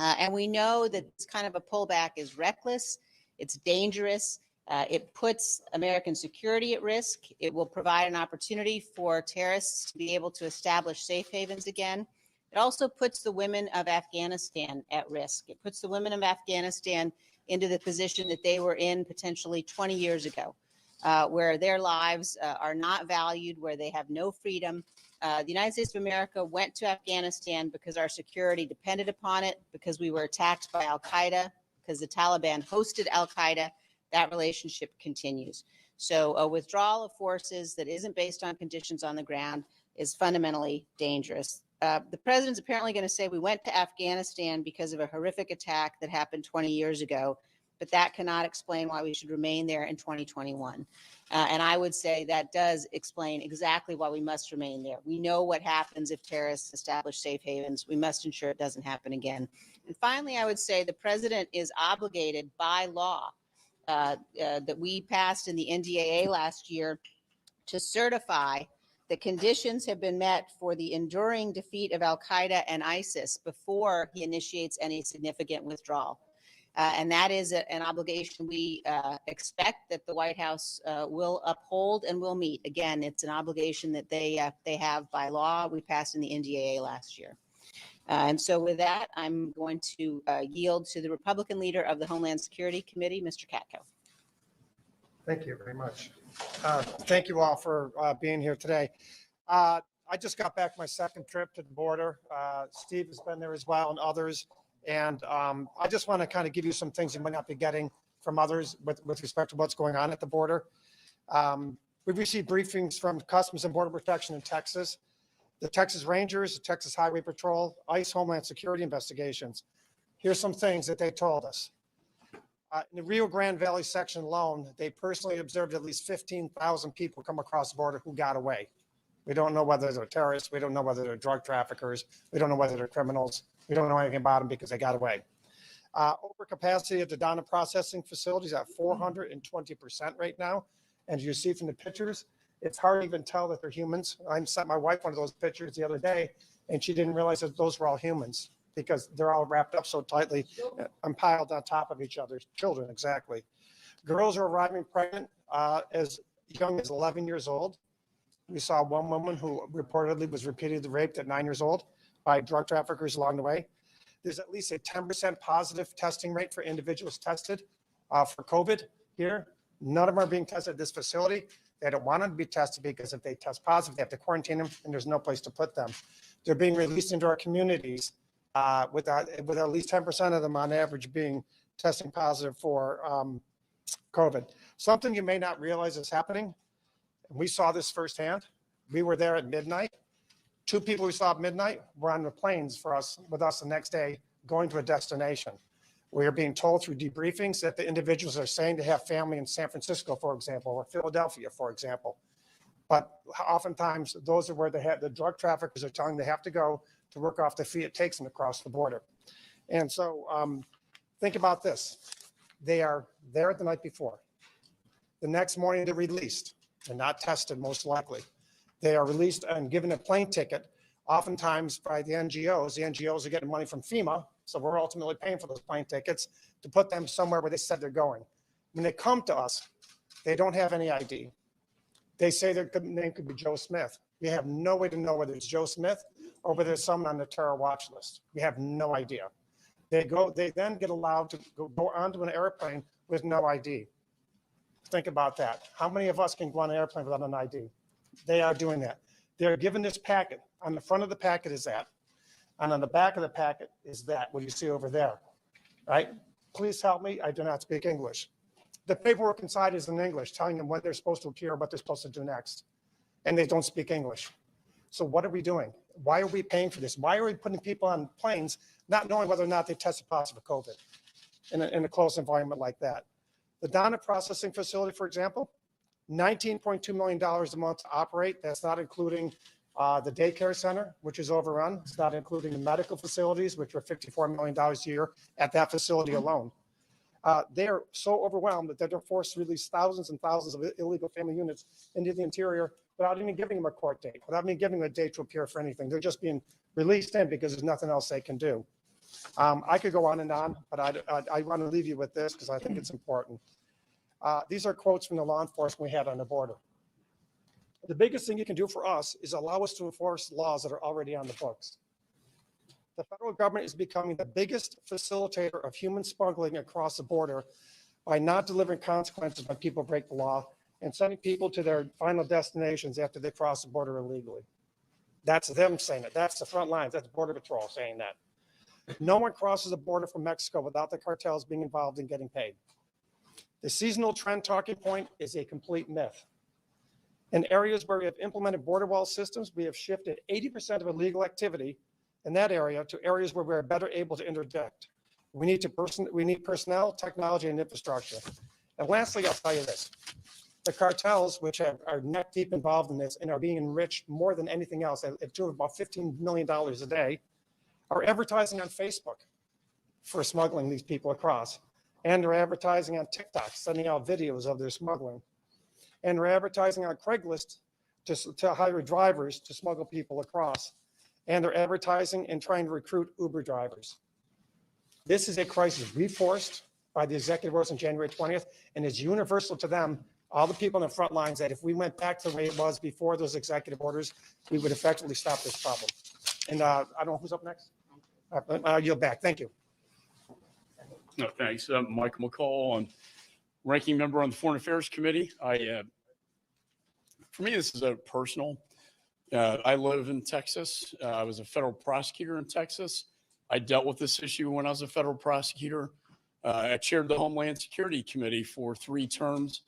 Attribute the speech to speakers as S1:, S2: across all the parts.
S1: And we know that this kind of a pullback is reckless, it's dangerous, it puts American security at risk. It will provide an opportunity for terrorists to be able to establish safe havens again. It also puts the women of Afghanistan at risk. It puts the women of Afghanistan into the position that they were in potentially 20 years ago, where their lives are not valued, where they have no freedom. The United States of America went to Afghanistan because our security depended upon it, because we were attacked by al-Qaeda, because the Taliban hosted al-Qaeda. That relationship continues. So a withdrawal of forces that isn't based on conditions on the ground is fundamentally dangerous. The president's apparently going to say we went to Afghanistan because of a horrific attack that happened 20 years ago, but that cannot explain why we should remain there in 2021. And I would say that does explain exactly why we must remain there. We know what happens if terrorists establish safe havens. We must ensure it doesn't happen again. And finally, I would say the president is obligated by law that we passed in the NDAA last year to certify the conditions have been met for the enduring defeat of al-Qaeda and ISIS before he initiates any significant withdrawal. And that is an obligation we expect that the White House will uphold and will meet. Again, it's an obligation that they have by law. We passed in the NDAA last year. And so with that, I'm going to yield to the Republican leader of the Homeland Security Committee, Mr. Katko.
S2: Thank you very much. Thank you all for being here today. I just got back my second trip to the border. Steve has been there as well and others. And I just want to kind of give you some things you might not be getting from others with respect to what's going on at the border. We've received briefings from Customs and Border Protection in Texas, the Texas Rangers, the Texas Highway Patrol, ICE Homeland Security investigations. Here's some things that they told us. In the Rio Grande Valley section alone, they personally observed at least 15,000 people come across the border who got away. We don't know whether they're terrorists. We don't know whether they're drug traffickers. We don't know whether they're criminals. We don't know anything about them because they got away. Overcapacity of the data processing facilities at 420% right now. And as you see from the pictures, it's hard to even tell that they're humans. I sent my wife one of those pictures the other day, and she didn't realize that those were all humans because they're all wrapped up so tightly and piled on top of each other. Children, exactly. Girls are arriving pregnant as young as 11 years old. We saw one woman who reportedly was repeatedly raped at 9 years old by drug traffickers along the way. There's at least a 10% positive testing rate for individuals tested for COVID here. None of them are being tested at this facility. They don't want them to be tested because if they test positive, they have to quarantine them and there's no place to put them. They're being released into our communities with at least 10% of them on average being testing positive for COVID. Something you may not realize is happening. We saw this firsthand. We were there at midnight. Two people we saw at midnight were on the planes with us the next day going to a destination. We are being told through debriefings that the individuals are saying they have family in San Francisco, for example, or Philadelphia, for example. But oftentimes those are where the drug traffickers are telling them they have to go to work off the fee it takes them across the border. And so think about this. They are there the night before. The next morning they're released. They're not tested, most likely. They are released and given a plane ticket, oftentimes by the NGOs. The NGOs are getting money from FEMA, so we're ultimately paying for those plane tickets to put them somewhere where they said they're going. When they come to us, they don't have any ID. They say their name could be Joe Smith. We have no way to know whether it's Joe Smith or whether it's someone on the terror watch list. We have no idea. They then get allowed to go onto an airplane with no ID. Think about that. How many of us can go on an airplane without an ID? They are doing that. They're given this packet. On the front of the packet is that. And on the back of the packet is that, what you see over there, right? Please help me. I do not speak English. The paperwork inside is in English, telling them when they're supposed to appear, what they're supposed to do next. And they don't speak English. So what are we doing? Why are we paying for this? Why are we putting people on planes not knowing whether or not they tested positive for COVID in a close environment like that? The data processing facility, for example, $19.2 million a month to operate. That's not including the daycare center, which is overrun. It's not including the medical facilities, which are $54 million a year at that facility alone. They are so overwhelmed that they're forced to release thousands and thousands of illegal family units into the interior without even giving them a court date, without even giving them a date to appear for anything. They're just being released in because there's nothing else they can do. I could go on and on, but I want to leave you with this because I think it's important. These are quotes from the law enforcement we had on the border. The biggest thing you can do for us is allow us to enforce laws that are already on the books. The federal government is becoming the biggest facilitator of human smuggling across the border by not delivering consequences when people break the law and sending people to their final destinations after they cross the border illegally. That's them saying it. That's the front lines. That's Border Patrol saying that. No one crosses the border from Mexico without the cartels being involved in getting paid. The seasonal trend talking point is a complete myth. In areas where we have implemented border wall systems, we have shifted 80% of illegal activity in that area to areas where we're better able to interdict. We need personnel, technology, and infrastructure. And lastly, I'll tell you this. The cartels, which are neck deep involved in this and are being enriched more than anything else, at to about $15 million a day, are advertising on Facebook for smuggling these people across. And they're advertising on TikTok, sending out videos of their smuggling. And they're advertising on Craigslist to hire drivers to smuggle people across. And they're advertising and trying to recruit Uber drivers. This is a crisis reforced by the executive orders on January 20th, and it's universal to them, all the people on the front lines, that if we went back to the way it was before those executive orders, we would effectively stop this problem. And I don't know who's up next. I'll yield back. Thank you.
S3: No, thanks. Michael McCall, I'm ranking member on the Foreign Affairs Committee. For me, this is a personal. I live in Texas. I was a federal prosecutor in Texas. I dealt with this issue when I was a federal prosecutor. I chaired the Homeland Security Committee for 3 terms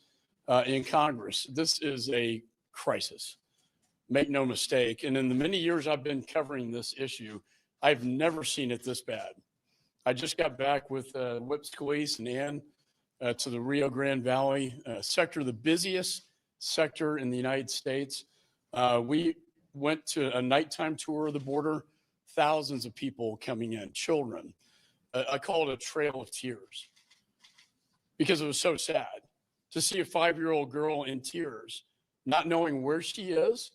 S3: in Congress. This is a crisis. Make no mistake. And in the many years I've been covering this issue, I've never seen it this bad. I just got back with Whip Scalise and Ann to the Rio Grande Valley sector, the busiest sector in the United States. We went to a nighttime tour of the border, thousands of people coming in, children. I call it a trail of tears because it was so sad to see a 5-year-old girl in tears, not knowing where she is,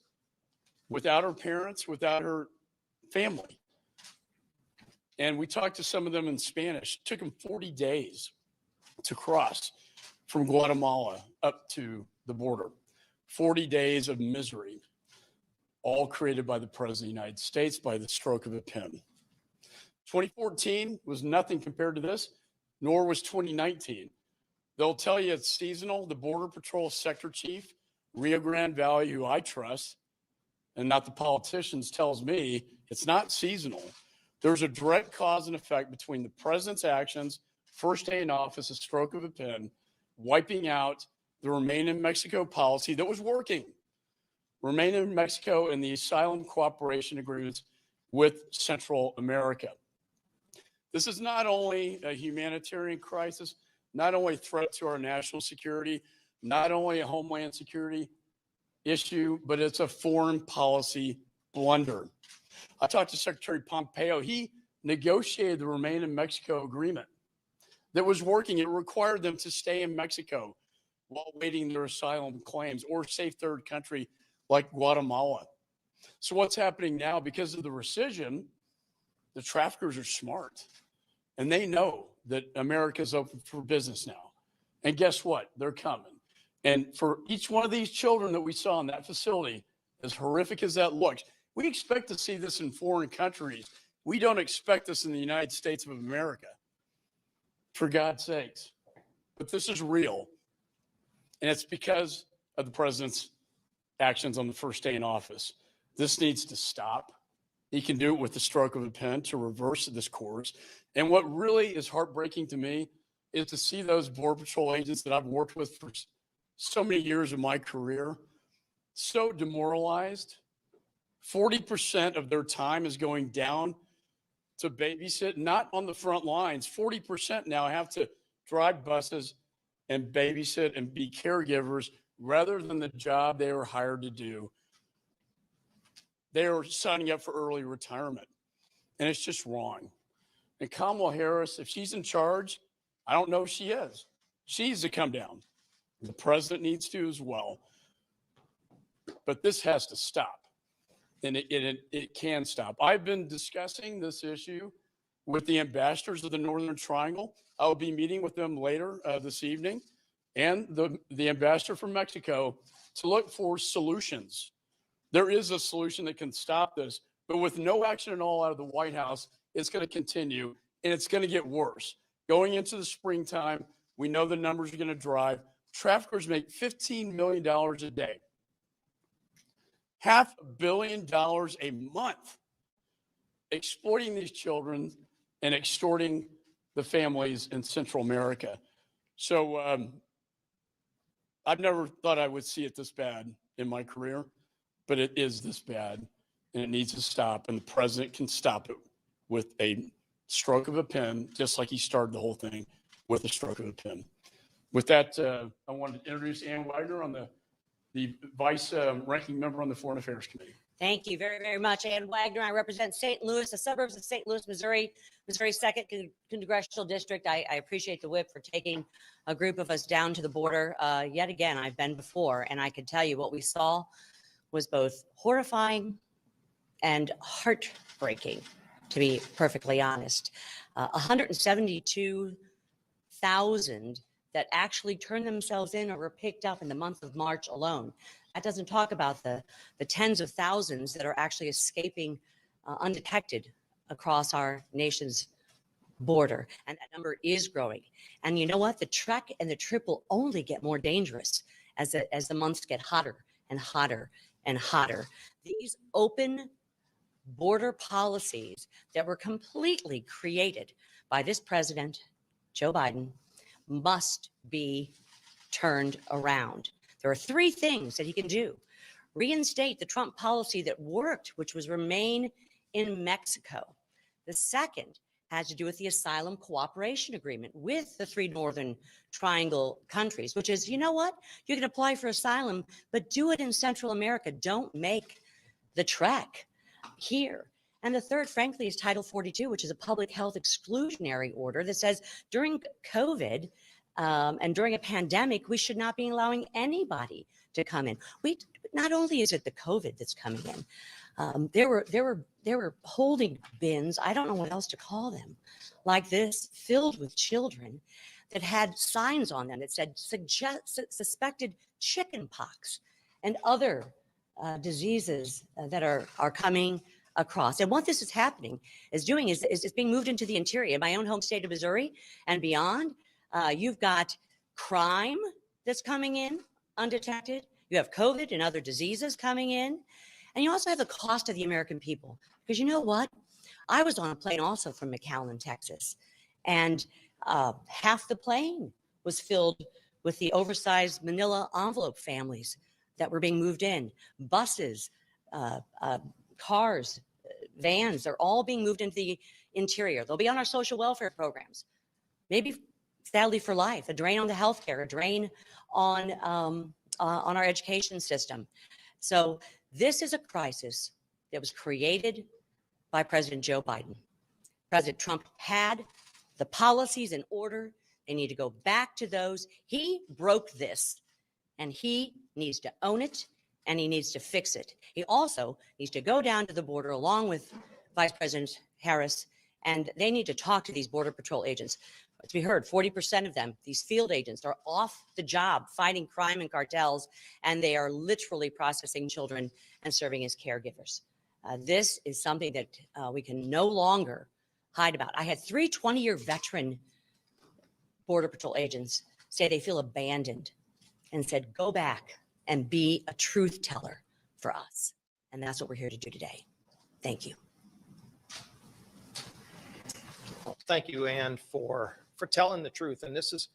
S3: without her parents, without her family. And we talked to some of them in Spanish. It took them 40 days to cross from Guatemala up to the border. 40 days of misery, all created by the President of the United States by the stroke of a pen. 2014 was nothing compared to this, nor was 2019. They'll tell you it's seasonal. The Border Patrol Sector Chief, Rio Grande Valley, who I trust, and not the politicians, tells me it's not seasonal. There's a direct cause and effect between the president's actions, first day in office, a stroke of a pen, wiping out the Remain in Mexico policy that was working. Remain in Mexico and the asylum cooperation agreements with Central America. This is not only a humanitarian crisis, not only a threat to our national security, not only a homeland security issue, but it's a foreign policy blunder. I talked to Secretary Pompeo. He negotiated the Remain in Mexico agreement that was working. It required them to stay in Mexico while waiting their asylum claims, or safe third country like Guatemala. So what's happening now? Because of the rescission, the traffickers are smart, and they know that America's open for business now. And guess what? They're coming. And for each one of these children that we saw in that facility, as horrific as that looks, we expect to see this in foreign countries. We don't expect this in the United States of America, for God's sakes. But this is real. And it's because of the president's actions on the first day in office. This needs to stop. He can do it with the stroke of a pen to reverse this course. And what really is heartbreaking to me is to see those Border Patrol agents that I've worked with for so many years of my career so demoralized. 40% of their time is going down to babysit, not on the front lines. 40% now have to drive buses and babysit and be caregivers rather than the job they were hired to do. They are signing up for early retirement, and it's just wrong. And Kamala Harris, if she's in charge, I don't know if she is. She needs to come down. The president needs to as well. But this has to stop, and it can stop. I've been discussing this issue with the ambassadors of the Northern Triangle. I will be meeting with them later this evening, and the ambassador from Mexico, to look for solutions. There is a solution that can stop this, but with no action at all out of the White House, it's going to continue, and it's going to get worse. Going into the springtime, we know the numbers are going to drive. Traffickers make $15 million a day, $500 million a month, exploiting these children and extorting the families in Central America. So I've never thought I would see it this bad in my career, but it is this bad, and it needs to stop, and the president can stop it with a stroke of a pen, just like he started the whole thing with a stroke of a pen. With that, I wanted to introduce Ann Wagner, on the vice ranking member on the Foreign Affairs Committee.
S4: Thank you very, very much. Ann Wagner. I represent St. Louis, the suburbs of St. Louis, Missouri, Missouri's 2nd Congressional District. I appreciate the whip for taking a group of us down to the border. Yet again, I've been before, and I can tell you what we saw was both horrifying and heartbreaking, to be perfectly honest. 172,000 that actually turned themselves in or were picked up in the month of March alone. That doesn't talk about the tens of thousands that are actually escaping undetected across our nation's border. And that number is growing. And you know what? The trek and the trip will only get more dangerous as the months get hotter and hotter and hotter. These open border policies that were completely created by this president, Joe Biden, must be turned around. There are 3 things that he can do. Reinstate the Trump policy that worked, which was remain in Mexico. The second has to do with the asylum cooperation agreement with the 3 Northern Triangle countries, which is, you know what? You can apply for asylum, but do it in Central America. Don't make the trek here. And the third, frankly, is Title 42, which is a public health exclusionary order that says during COVID and during a pandemic, we should not be allowing anybody to come in. Not only is it the COVID that's coming in, there were holding bins, I don't know what else to call them, like this, filled with children that had signs on them that said suspected chicken pox and other diseases that are coming across. And what this is happening is it's being moved into the interior. In my own home state of Missouri and beyond, you've got crime that's coming in undetected. You have COVID and other diseases coming in. And you also have the cost of the American people. Because you know what? I was on a plane also from McAllen, Texas. And half the plane was filled with the oversized manila envelope families that were being moved in. Buses, cars, vans, they're all being moved into the interior. They'll be on our social welfare programs. Maybe, sadly, for life, a drain on the healthcare, a drain on our education system. So this is a crisis that was created by President Joe Biden. President Trump had the policies in order. They need to go back to those. He broke this, and he needs to own it, and he needs to fix it. He also needs to go down to the border along with Vice President Harris, and they need to talk to these Border Patrol agents. As we heard, 40% of them, these field agents, are off the job fighting crime and cartels, and they are literally processing children and serving as caregivers. This is something that we can no longer hide about. I had 3 20-year veteran Border Patrol agents say they feel abandoned and said, go back and be a truth teller for us. And that's what we're here to do today. Thank you.
S5: Well, thank you, Ann, for telling the truth. And this is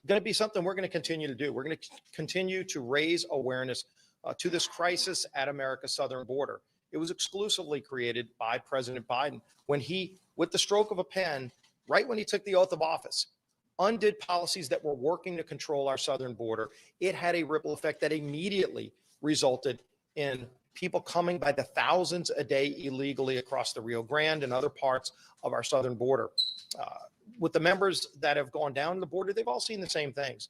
S5: going to be something we're going to continue to do. We're going to continue to raise awareness to this crisis at America's southern border. It was exclusively created by President Biden when he, with the stroke of a pen, right when he took the oath of office, undid policies that were working to control our southern border. It had a ripple effect that immediately resulted in people coming by the thousands a day illegally across the Rio Grande and other parts of our southern border. With the members that have gone down the border, they've all seen the same things.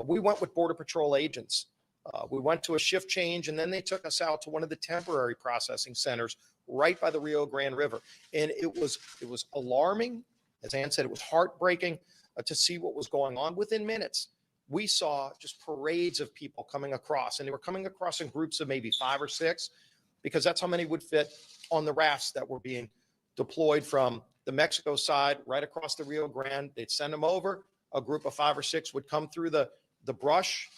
S5: We went with Border Patrol agents We went to a shift change, and then they took us out to one of the temporary processing centers right by the Rio Grande River. And it was alarming. As Ann said, it was heartbreaking to see what was going on. Within minutes, we saw just parades of people coming across, and they were coming across in groups of maybe 5 or 6, because that's how many would fit on the rafts that were being deployed from the Mexico side right across the Rio Grande. They'd send them over. A group of 5 or 6 would come through the brush,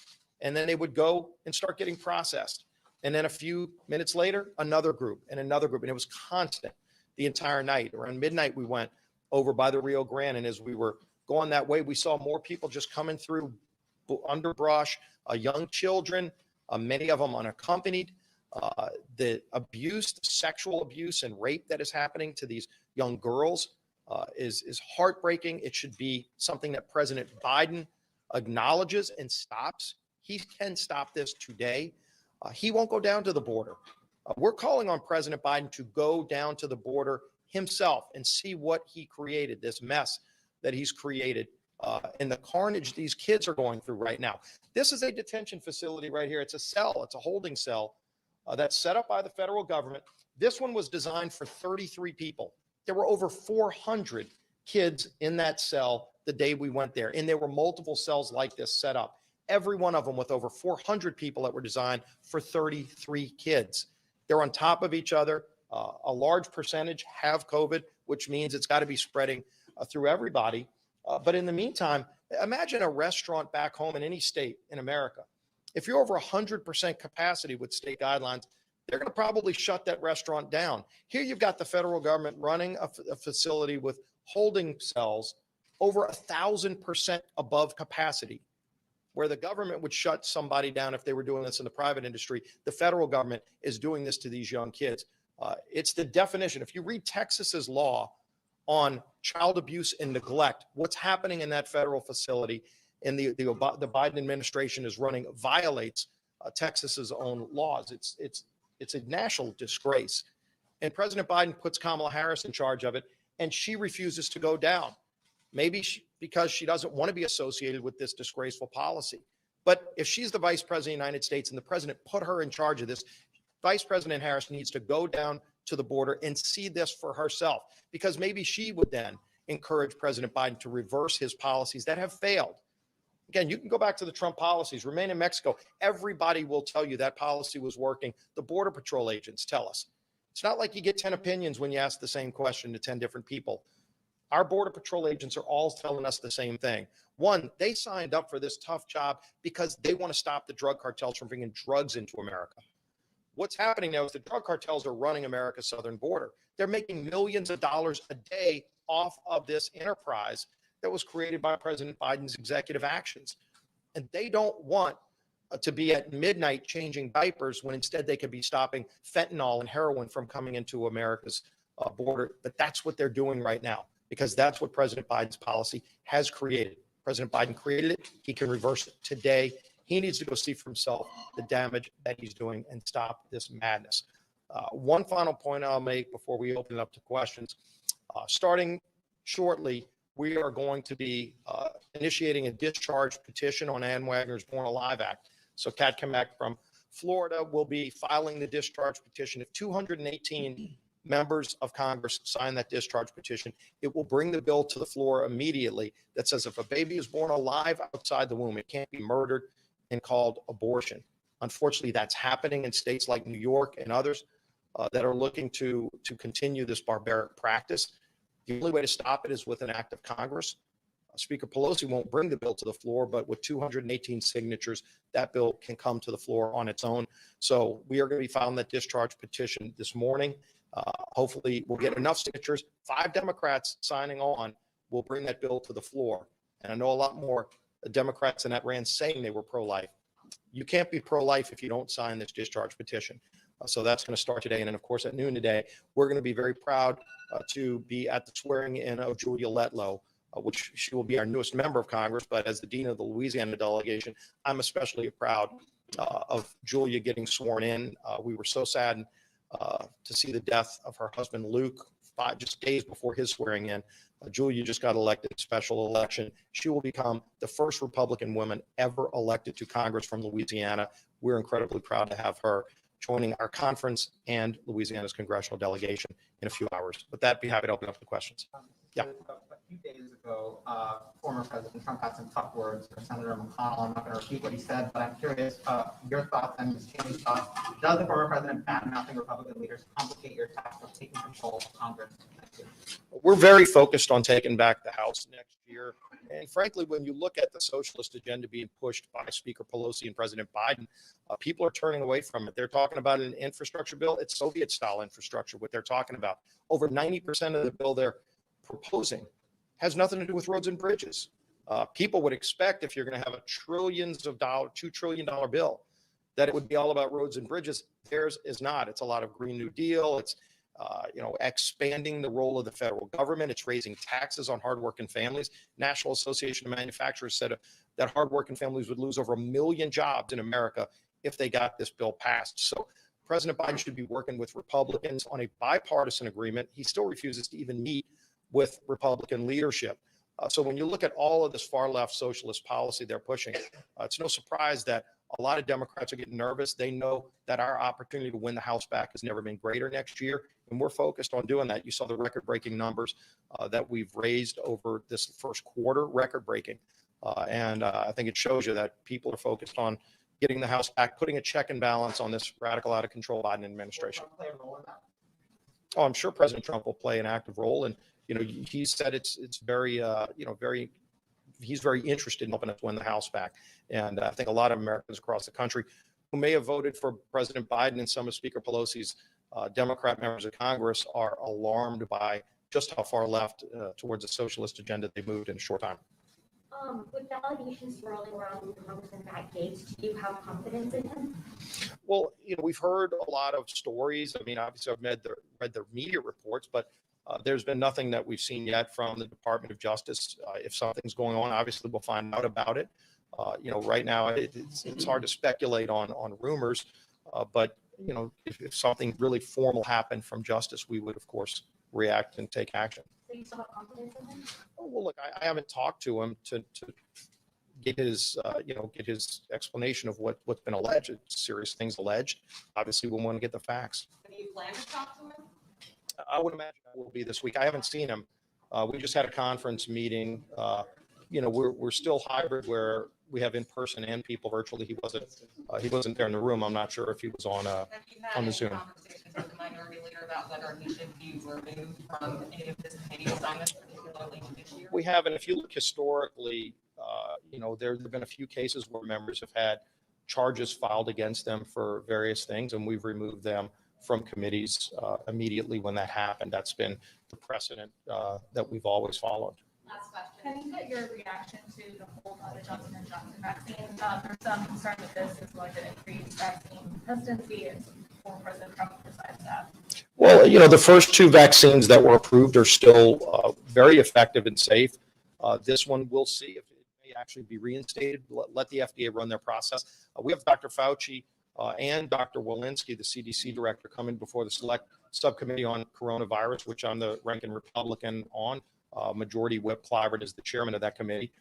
S5: and then they would go and start getting processed. And then a few minutes later, another group and another group. And it was constant the entire night. Around midnight, we went over by the Rio Grande. And as we were going that way, we saw more people just coming through underbrush, young children, many of them unaccompanied. The abuse, sexual abuse and rape that is happening to these young girls is heartbreaking. It should be something that President Biden acknowledges and stops. He can stop this today. He won't go down to the border. We're calling on President Biden to go down to the border himself and see what he created, this mess that he's created, and the carnage these kids are going through right now. This is a detention facility right here. It's a cell. It's a holding cell that's set up by the federal government. This one was designed for 33 people. There were over 400 kids in that cell the day we went there, and there were multiple cells like this set up. Every one of them with over 400 people that were designed for 33 kids. They're on top of each other. A large percentage have COVID, which means it's got to be spreading through everybody. But in the meantime, imagine a restaurant back home in any state in America. If you're over 100% capacity with state guidelines, they're going to probably shut that restaurant down. Here you've got the federal government running a facility with holding cells over 1,000% above capacity. Where the government would shut somebody down if they were doing this in the private industry, the federal government is doing this to these young kids. It's the definition. If you read Texas's law on child abuse and neglect, what's happening in that federal facility and the Biden administration is running violates Texas's own laws. It's a national disgrace. And President Biden puts Kamala Harris in charge of it, and she refuses to go down. Maybe because she doesn't want to be associated with this disgraceful policy. But if she's the vice president of the United States and the president put her in charge of this, Vice President Harris needs to go down to the border and see this for herself, because maybe she would then encourage President Biden to reverse his policies that have failed. Again, you can go back to the Trump policies, remain in Mexico. Everybody will tell you that policy was working. The Border Patrol agents tell us. It's not like you get 10 opinions when you ask the same question to 10 different people. Our Border Patrol agents are all telling us the same thing. One, they signed up for this tough job because they want to stop the drug cartels from bringing drugs into America. What's happening now is the drug cartels are running America's southern border. They're making millions of dollars a day off of this enterprise that was created by President Biden's executive actions. And they don't want to be at midnight changing diapers when instead they could be stopping fentanyl and heroin from coming into America's border. But that's what they're doing right now, because that's what President Biden's policy has created. President Biden created it. He can reverse it today. He needs to go see for himself the damage that he's doing and stop this madness. One final point I'll make before we open it up to questions. Starting shortly, we are going to be initiating a discharge petition on Ann Wagner's Born Alive Act. So Kat Kamek from Florida will be filing the discharge petition. If 218 members of Congress sign that discharge petition, it will bring the bill to the floor immediately that says if a baby is born alive outside the womb, it can't be murdered and called abortion. Unfortunately, that's happening in states like New York and others that are looking to continue this barbaric practice. The only way to stop it is with an act of Congress. Speaker Pelosi won't bring the bill to the floor, but with 218 signatures, that bill can come to the floor on its own. So we are going to be filing that discharge petition this morning. Hopefully we'll get enough signatures. 5 Democrats signing on will bring that bill to the floor. And I know a lot more Democrats in that ran saying they were pro-life. You can't be pro-life if you don't sign this discharge petition. So that's going to start today. And then, of course, at noon today, we're going to be very proud to be at the swearing in of Julia Letlow, which she will be our newest member of Congress. But as the dean of the Louisiana delegation, I'm especially proud of Julia getting sworn in. We were so saddened to see the death of her husband, Luke, just days before his swearing in. Julia just got elected special election. She will become the first Republican woman ever elected to Congress from Louisiana. We're incredibly proud to have her joining our conference and Louisiana's congressional delegation in a few hours. With that, be happy to open up the questions. Yeah.
S6: A few days ago, former President Trump had some tough words for Senator McConnell. I'm not going to repeat what he said, but I'm curious your thoughts and Ms. Cheney's thoughts. Does the former president bad-mouthing Republican leaders complicate your task of taking control of Congress next year?
S5: We're very focused on taking back the House next year. And frankly, when you look at the socialist agenda being pushed by Speaker Pelosi and President Biden, people are turning away from it. They're talking about an infrastructure bill. It's Soviet-style infrastructure, what they're talking about. Over 90% of the bill they're proposing has nothing to do with roads and bridges. People would expect if you're going to have a $2 trillion bill, that it would be all about roads and bridges. Theirs is not. It's a lot of Green New Deal. It's expanding the role of the federal government. It's raising taxes on hardworking families. National Association of Manufacturers said that hardworking families would lose over 1 million jobs in America if they got this bill passed. So President Biden should be working with Republicans on a bipartisan agreement. He still refuses to even meet with Republican leadership. So when you look at all of this far left socialist policy they're pushing, it's no surprise that a lot of Democrats are getting nervous. They know that our opportunity to win the House back has never been greater next year, and we're focused on doing that. You saw the record-breaking numbers that we've raised over this first quarter, record-breaking. And I think it shows you that people are focused on getting the House back, putting a check and balance on this radical, out-of-control Biden administration.
S6: Play a role in that?
S5: Oh, I'm sure President Trump will play an active role, and he said it's very he's very interested in helping us win the House back. And I think a lot of Americans across the country who may have voted for President Biden and some of Speaker Pelosi's Democrat members of Congress are alarmed by just how far left towards a socialist agenda they moved in a short time.
S7: With the allegations swirling around Congressman Matt Gaetz, do you have confidence in him?
S5: Well, we've heard a lot of stories. I mean, obviously, I've read the media reports, but there's been nothing that we've seen yet from the Department of Justice. If something's going on, obviously, we'll find out about it. Right now, it's hard to speculate on rumors, but if something really formal happened from justice, we would, of course, react and take action.
S7: So you still have confidence in him?
S5: Oh, well, look, I haven't talked to him to get his explanation of what's been alleged. It's serious things alleged. Obviously, we'll want to get the facts.
S1: Do you plan to talk to him?
S5: I would imagine that will be this week. I haven't seen him. We just had a conference meeting. We're still hybrid where we have in person and people virtually. He wasn't there in the room. I'm not sure if he was on the Zoom.
S8: Conversations with the minority leader about whether he should be removed from any of his committee assignments, particularly this year?
S5: We have, and if you look historically, there have been a few cases where members have had charges filed against them for various things, and we've removed them from committees immediately when that happened. That's been the precedent that we've always followed.
S7: Last question.
S9: Can you get your reaction to the hold on the Johnson & Johnson vaccine? There's some concern that this is going to increase vaccine hesitancy, and former President Trump decides that.
S5: Well, the first two vaccines that were approved are still very effective and safe. This one, we'll see if it may actually be reinstated. Let the FDA run their process. We have Dr. Fauci and Dr. Walensky, the CDC director, coming before the select subcommittee on coronavirus, which I'm the ranking Republican on. Majority Whip Clyburn is the chairman of that committee.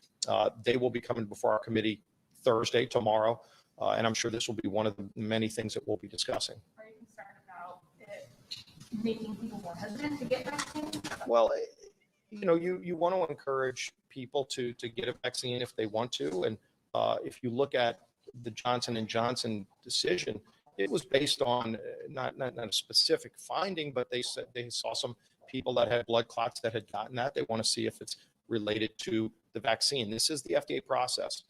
S5: They will be coming before our committee Thursday, tomorrow, and I'm sure this will be one of the many things that we'll be discussing.
S9: Are you concerned about it making people more hesitant to get vaccines?
S5: Well, you want to encourage people to get a vaccine if they want to, and if you look at the Johnson & Johnson decision, it was based on not a specific finding, but they said they saw some people that had blood clots that had gotten that. They want to see if it's related to the vaccine. This is the FDA process.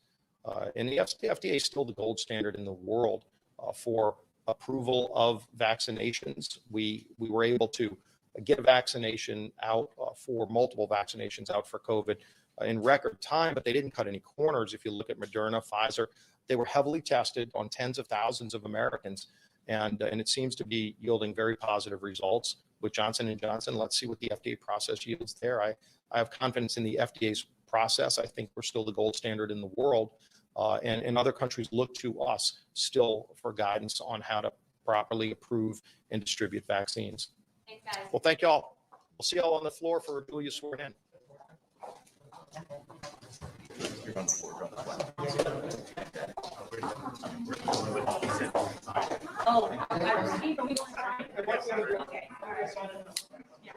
S5: And the FDA is still the gold standard in the world for approval of vaccinations. We were able to get a vaccination out for multiple vaccinations out for COVID in record time, but they didn't cut any corners. If you look at Moderna, Pfizer, they were heavily tested on tens of thousands of Americans. And it seems to be yielding very positive results with Johnson & Johnson. Let's see what the FDA process yields there. I have confidence in the FDA's process. I think we're still the gold standard in the world. And other countries look to us still for guidance on how to properly approve and distribute vaccines.
S7: Thanks, guys.
S5: Well, thank you all. We'll see you all on the floor for Julia sworn in.
S9: Oh, I received, we don't sign. Okay, all right. Yeah.